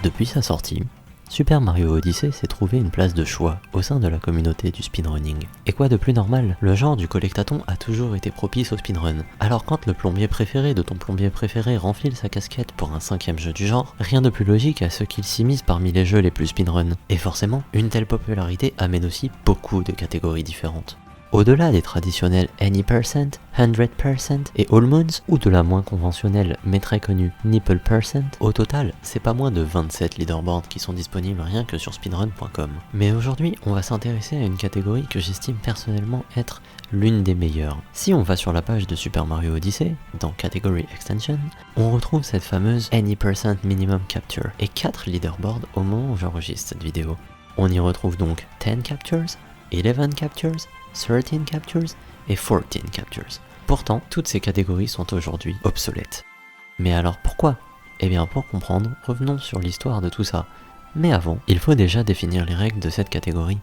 Depuis sa sortie, Super Mario Odyssey s'est trouvé une place de choix au sein de la communauté du speedrunning. Et quoi de plus normal, le genre du collectathon a toujours été propice au speedrun. Alors quand le plombier préféré de ton plombier préféré renfile sa casquette pour un 5e jeu du genre, rien de plus logique à ce qu'il s'immisce parmi les jeux les plus speedrun. Et forcément, une telle popularité amène aussi beaucoup de catégories différentes. Au-delà des traditionnels Any%, 100% et All Moons, ou de la moins conventionnelle mais très connue Nipple%, au total, c'est pas moins de 27 leaderboards qui sont disponibles rien que sur speedrun.com. Mais aujourd'hui, on va s'intéresser à une catégorie que j'estime personnellement être l'une des meilleures. Si on va sur la page de Super Mario Odyssey, dans Category Extension, on retrouve cette fameuse Any% Minimum Capture et 4 leaderboards au moment où j'enregistre cette vidéo. On y retrouve donc 10 Captures, 11 Captures, 13 Captures et 14 Captures. Pourtant, toutes ces catégories sont aujourd'hui obsolètes. Mais alors pourquoi ? Eh bien pour comprendre, revenons sur l'histoire de tout ça. Mais avant, il faut déjà définir les règles de cette catégorie.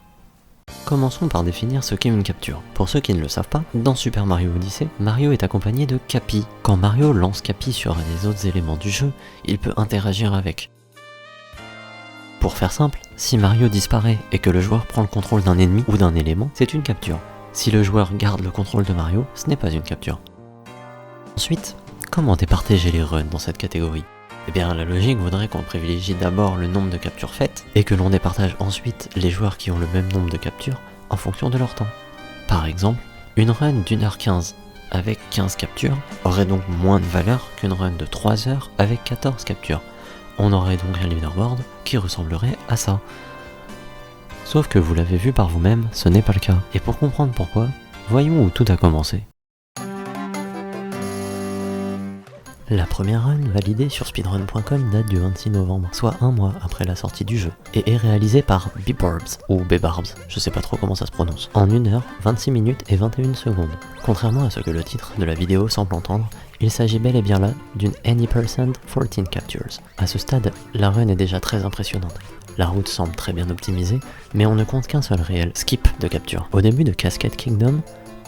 Commençons par définir ce qu'est une capture. Pour ceux qui ne le savent pas, dans Super Mario Odyssey, Mario est accompagné de Cappy. Quand Mario lance Cappy sur un des autres éléments du jeu, il peut interagir avec. Pour faire simple, si Mario disparaît et que le joueur prend le contrôle d'un ennemi ou d'un élément, c'est une capture. Si le joueur garde le contrôle de Mario, ce n'est pas une capture. Ensuite, comment départager les runs dans cette catégorie ? Eh bien la logique voudrait qu'on privilégie d'abord le nombre de captures faites et que l'on départage ensuite les joueurs qui ont le même nombre de captures en fonction de leur temps. Par exemple, une run d'1h15 avec 15 captures aurait donc moins de valeur qu'une run de 3 heures avec 14 captures. On aurait donc un leaderboard qui ressemblerait à ça. Sauf que vous l'avez vu par vous-même, ce n'est pas le cas. Et pour comprendre pourquoi, voyons où tout a commencé. La première run validée sur speedrun.com date du 26 novembre, soit un mois après la sortie du jeu, et est réalisée par Bbarbs, ou Bbarbs, je sais pas trop comment ça se prononce, en 1h, 26 minutes et 21 secondes. Contrairement à ce que le titre de la vidéo semble entendre, il s'agit bel et bien là d'une Any% 14 Captures. À ce stade, la run est déjà très impressionnante. La route semble très bien optimisée, mais on ne compte qu'un seul réel skip de capture. Au début de Cascade Kingdom,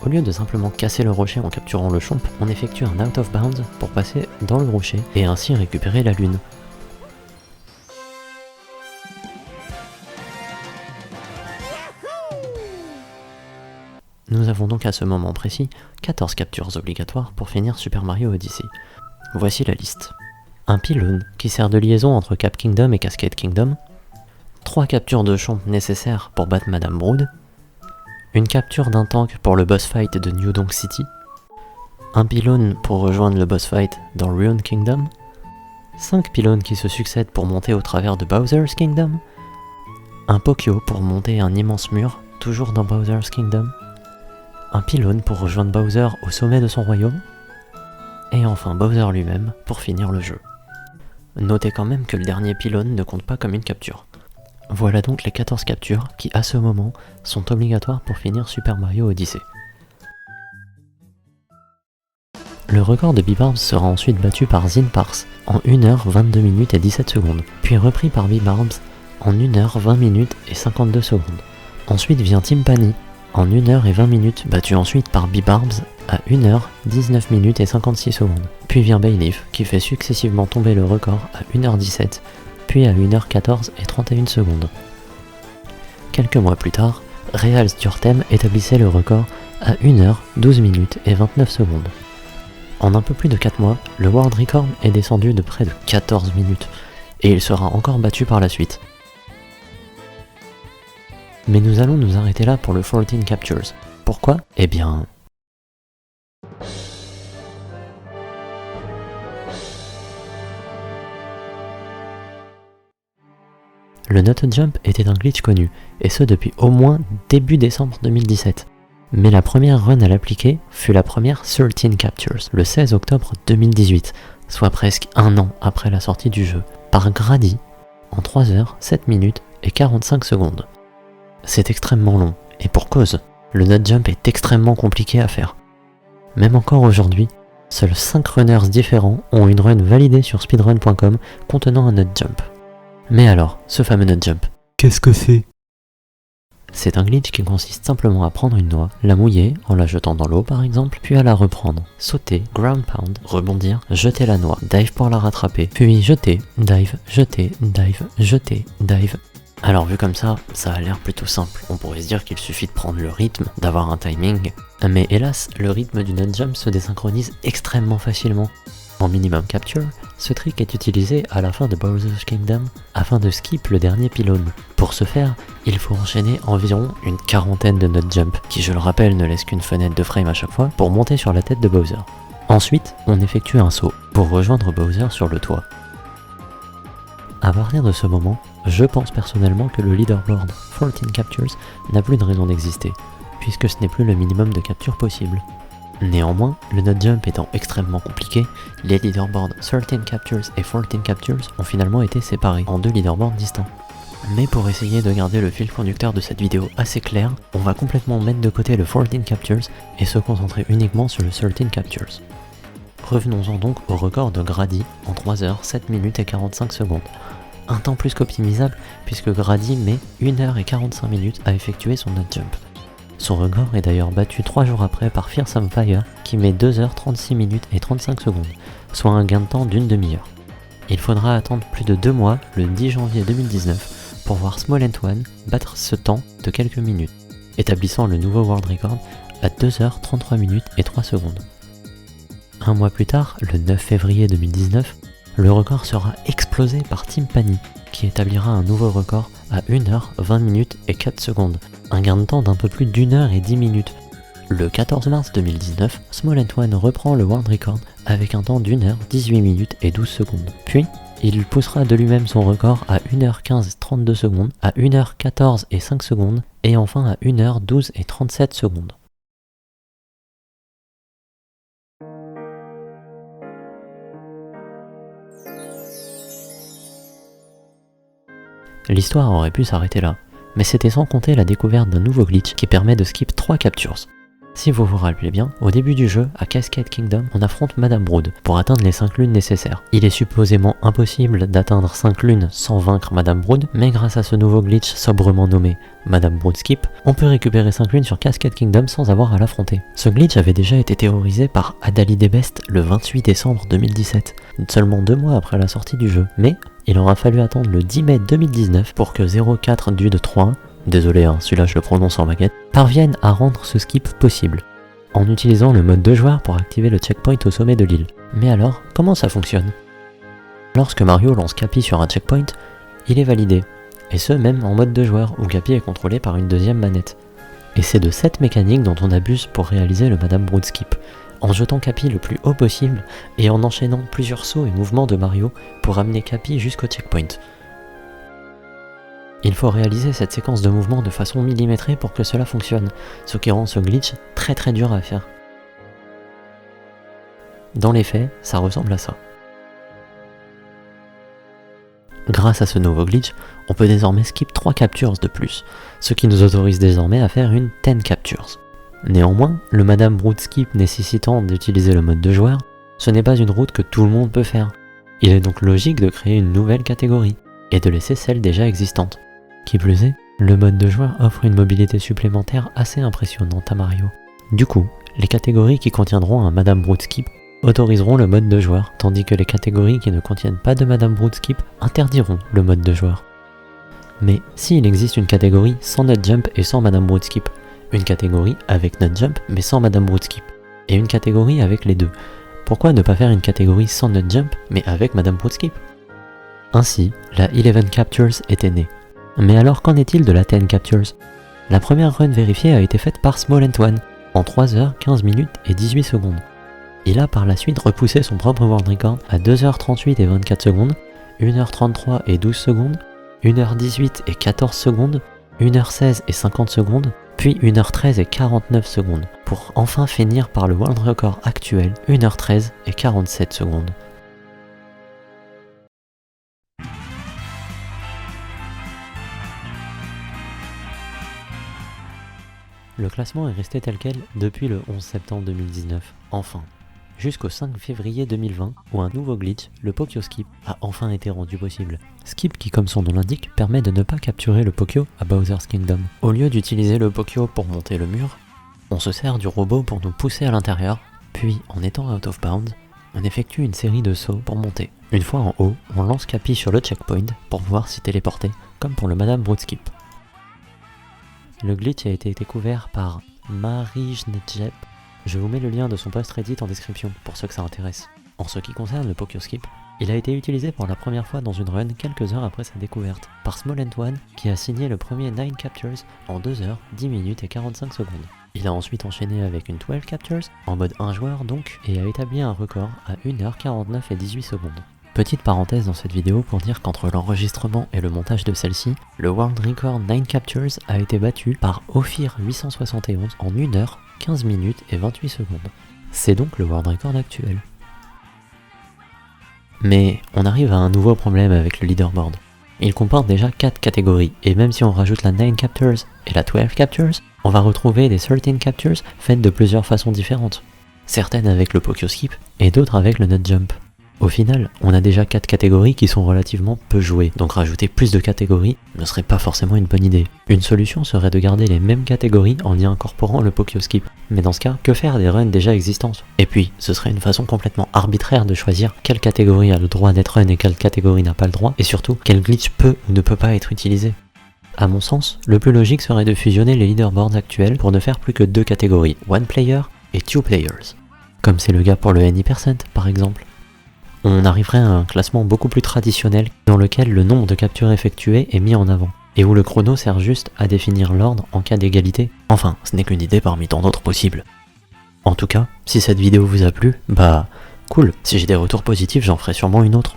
au lieu de simplement casser le rocher en capturant le chomp, on effectue un out of bounds pour passer dans le rocher et ainsi récupérer la lune. Nous avons donc à ce moment précis 14 captures obligatoires pour finir Super Mario Odyssey. Voici la liste. Un pylône qui sert de liaison entre Cap Kingdom et Cascade Kingdom, 3 captures de chomp nécessaires pour battre Madame Brood, une capture d'un tank pour le boss fight de New Donk City, un pylône pour rejoindre le boss fight dans Ruin Kingdom, 5 pylônes qui se succèdent pour monter au travers de Bowser's Kingdom, un Pokio pour monter un immense mur, toujours dans Bowser's Kingdom, un pylône pour rejoindre Bowser au sommet de son royaume, et enfin Bowser lui-même pour finir le jeu. Notez quand même que le dernier pylône ne compte pas comme une capture. Voilà donc les 14 captures qui, à ce moment, sont obligatoires pour finir Super Mario Odyssey. Le record de Bbarbs sera ensuite battu par Zinpars en 1h 22 minutes et 17 secondes, puis repris par Bbarbs en 1h 20 minutes et 52 secondes. Ensuite vient Timpani en 1h et 20 minutes, battu ensuite par Bbarbs à 1h 19 minutes et 56 secondes. Puis vient Bayleaf qui fait successivement tomber le record à 1h 17, puis à 1h14 et 31 secondes. Quelques mois plus tard, Real Sturtem établissait le record à 1h 12 minutes et 29 secondes. En un peu plus de 4 mois, le World Record est descendu de près de 14 minutes, et il sera encore battu par la suite. Mais nous allons nous arrêter là pour le 14 Captures. Pourquoi ? Eh bien... Le Nut Jump était un glitch connu, et ce depuis au moins début décembre 2017. Mais la première run à l'appliquer fut la première 13 Captures, le 16 octobre 2018, soit presque un an après la sortie du jeu, par Grady, en 3 heures, 7 minutes et 45 secondes. C'est extrêmement long, et pour cause, le Nut Jump est extrêmement compliqué à faire. Même encore aujourd'hui, seuls 5 runners différents ont une run validée sur speedrun.com contenant un Nut Jump. Mais alors, ce fameux Nut Jump, qu'est-ce que c'est ? C'est un glitch qui consiste simplement à prendre une noix, la mouiller en la jetant dans l'eau par exemple, puis à la reprendre, sauter, ground pound, rebondir, jeter la noix, dive pour la rattraper, puis jeter, dive, jeter, dive, jeter, dive. Alors vu comme ça a l'air plutôt simple. On pourrait se dire qu'il suffit de prendre le rythme, d'avoir un timing, mais hélas, le rythme du nut jump se désynchronise extrêmement facilement. En minimum capture, ce trick est utilisé à la fin de Bowser's Kingdom afin de skip le dernier pylône. Pour ce faire, il faut enchaîner environ une quarantaine de nut jump, qui je le rappelle ne laisse qu'une fenêtre de frame à chaque fois, pour monter sur la tête de Bowser. Ensuite, on effectue un saut pour rejoindre Bowser sur le toit. À partir de ce moment, je pense personnellement que le leaderboard 14 captures n'a plus de raison d'exister, puisque ce n'est plus le minimum de captures possible. Néanmoins, le nut jump étant extrêmement compliqué, les leaderboards 13 captures et 14 captures ont finalement été séparés en deux leaderboards distincts. Mais pour essayer de garder le fil conducteur de cette vidéo assez clair, on va complètement mettre de côté le 14 captures et se concentrer uniquement sur le 13 captures. Revenons-en donc au record de Grady en 3 heures, 7 minutes et 45 secondes. Un temps plus qu'optimisable puisque Grady met 1 heure et 45 minutes à effectuer son nut jump. Son record est d'ailleurs battu 3 jours après par Fearsome Fire qui met 2 heures 36 minutes et 35 secondes, soit un gain de temps d'une demi-heure. Il faudra attendre plus de 2 mois, le 10 janvier 2019, pour voir Small One battre ce temps de quelques minutes, établissant le nouveau world record à 2 heures 33 minutes et 3 secondes. Un mois plus tard, le 9 février 2019, le record sera explosé par Timpani, qui établira un nouveau record à 1 heure 20 minutes et 4 secondes, un gain de temps d'un peu plus d'1 heure et 10 minutes. Le 14 mars 2019, Small One reprend le world record avec un temps d'1 heure 18 minutes et 12 secondes. Puis, il poussera de lui-même son record à 1 heure 15 32 secondes, à 1 heure 14 et 5 secondes, et enfin à 1 heure 12 et 37 secondes. L'histoire aurait pu s'arrêter là, mais c'était sans compter la découverte d'un nouveau glitch qui permet de skip 3 captures. Si vous vous rappelez bien, au début du jeu, à Cascade Kingdom, on affronte Madame Brood pour atteindre les 5 lunes nécessaires. Il est supposément impossible d'atteindre 5 lunes sans vaincre Madame Brood, mais grâce à ce nouveau glitch sobrement nommé Madame Brood Skip, on peut récupérer 5 lunes sur Cascade Kingdom sans avoir à l'affronter. Ce glitch avait déjà été théorisé par Adali Best le 28 décembre 2017, seulement 2 mois après la sortie du jeu, mais il aura fallu attendre le 10 mai 2019 pour que 04 Dude 3, désolé celui-là je le prononce en baguette, parvienne à rendre ce skip possible, en utilisant le mode 2 joueurs pour activer le checkpoint au sommet de l'île. Mais alors, comment ça fonctionne? Lorsque Mario lance Cappy sur un checkpoint, il est validé, et ce même en mode 2 joueurs où Cappy est contrôlé par une deuxième manette. Et c'est de cette mécanique dont on abuse pour réaliser le Madame Brood Skip, en jetant Cappy le plus haut possible et en enchaînant plusieurs sauts et mouvements de Mario pour amener Cappy jusqu'au checkpoint. Il faut réaliser cette séquence de mouvements de façon millimétrée pour que cela fonctionne, ce qui rend ce glitch très dur à faire. Dans les faits, ça ressemble à ça. Grâce à ce nouveau glitch, on peut désormais skip 3 captures de plus, ce qui nous autorise désormais à faire une 10 captures. Néanmoins, le Madame Brood Skip nécessitant d'utiliser le mode de joueur, ce n'est pas une route que tout le monde peut faire. Il est donc logique de créer une nouvelle catégorie, et de laisser celle déjà existante. Qui plus est, le mode de joueur offre une mobilité supplémentaire assez impressionnante à Mario. Du coup, les catégories qui contiendront un Madame Brood Skip autoriseront le mode de joueur, tandis que les catégories qui ne contiennent pas de Madame Brood Skip interdiront le mode de joueur. Mais s'il existe une catégorie sans Nut Jump et sans Madame Brood Skip, une catégorie avec Nut Jump mais sans Madame Brood Skip, et une catégorie avec les deux, pourquoi ne pas faire une catégorie sans Nut Jump mais avec Madame Brood Skip? Ainsi, la 11 Captures était née. Mais alors qu'en est-il de la 10 Captures? La première run vérifiée a été faite par Small One en 3 heures 15 minutes et 18 secondes. Il a par la suite repoussé son propre world record à 2h38 et 24 secondes, 1h33 et 12 secondes, 1h18 et 14 secondes, 1h16 et 50 secondes, puis 1h13 et 49 secondes, pour enfin finir par le world record actuel, 1h13 et 47 secondes. Le classement est resté tel quel depuis le 11 septembre 2019, enfin. jusqu'au 5 février 2020 où un nouveau glitch, le Pokio Skip, a enfin été rendu possible. Skip qui, comme son nom l'indique, permet de ne pas capturer le Pokio à Bowser's Kingdom. Au lieu d'utiliser le Pokio pour monter le mur, on se sert du robot pour nous pousser à l'intérieur, puis en étant out of bounds, on effectue une série de sauts pour monter. Une fois en haut, on lance Cappy sur le checkpoint pour pouvoir s'y téléporter, comme pour le Madame Brood Skip. Le glitch a été découvert par Marijnejep. Je vous mets le lien de son post Reddit en description pour ceux que ça intéresse. En ce qui concerne le Pokio Skip, il a été utilisé pour la première fois dans une run quelques heures après sa découverte, par Smolent1 qui a signé le premier 9 captures en 2 heures, 10 minutes et 45 secondes. Il a ensuite enchaîné avec une 12 captures, en mode 1 joueur donc, et a établi un record à 1h49 et 18 secondes. Petite parenthèse dans cette vidéo pour dire qu'entre l'enregistrement et le montage de celle-ci, le World Record 9 Captures a été battu par Ophir871 en 1h, 15 minutes et 28 secondes. C'est donc le World Record actuel. Mais on arrive à un nouveau problème avec le leaderboard. Il comporte déjà 4 catégories, et même si on rajoute la 9 Captures et la 12 Captures, on va retrouver des 13 Captures faites de plusieurs façons différentes. Certaines avec le Pokio Skip et d'autres avec le Nut Jump. Au final, on a déjà 4 catégories qui sont relativement peu jouées, donc rajouter plus de catégories ne serait pas forcément une bonne idée. Une solution serait de garder les mêmes catégories en y incorporant le Pokio Skip. Mais dans ce cas, que faire des runs déjà existantes? Et puis, ce serait une façon complètement arbitraire de choisir quelle catégorie a le droit d'être run et quelle catégorie n'a pas le droit, et surtout, quel glitch peut ou ne peut pas être utilisé. À mon sens, le plus logique serait de fusionner les leaderboards actuels pour ne faire plus que 2 catégories, One Player et Two Players. Comme c'est le cas pour le Any% par exemple. On arriverait à un classement beaucoup plus traditionnel dans lequel le nombre de captures effectuées est mis en avant, et où le chrono sert juste à définir l'ordre en cas d'égalité. Enfin, ce n'est qu'une idée parmi tant d'autres possibles. En tout cas, si cette vidéo vous a plu, bah cool, si j'ai des retours positifs j'en ferai sûrement une autre.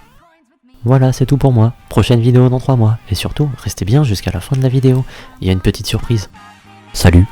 Voilà, c'est tout pour moi, prochaine vidéo dans 3 mois, et surtout, restez bien jusqu'à la fin de la vidéo, il y a une petite surprise. Salut!